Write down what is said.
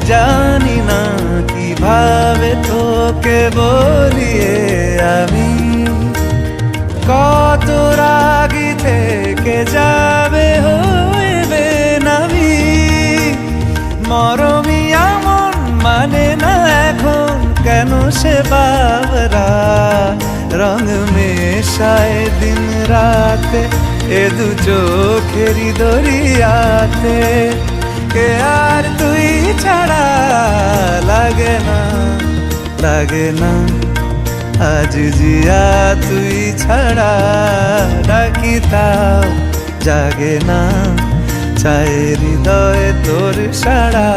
জানি না কিভাবে তোকে বলিয়ে আমি কত রাগি থেকে যাবে হইবে নামি মরমি এমন মানে না এখন কেন সে বাবরা রং মেশায় দিন রাতে এ দু চোখেরি দরিয়াতে কে আর তুই ছাড়া লাগে না আজ জিয়া তুই ছাড়া ডাকি তাও জাগে না চায় হৃদয় তোর সাড়া।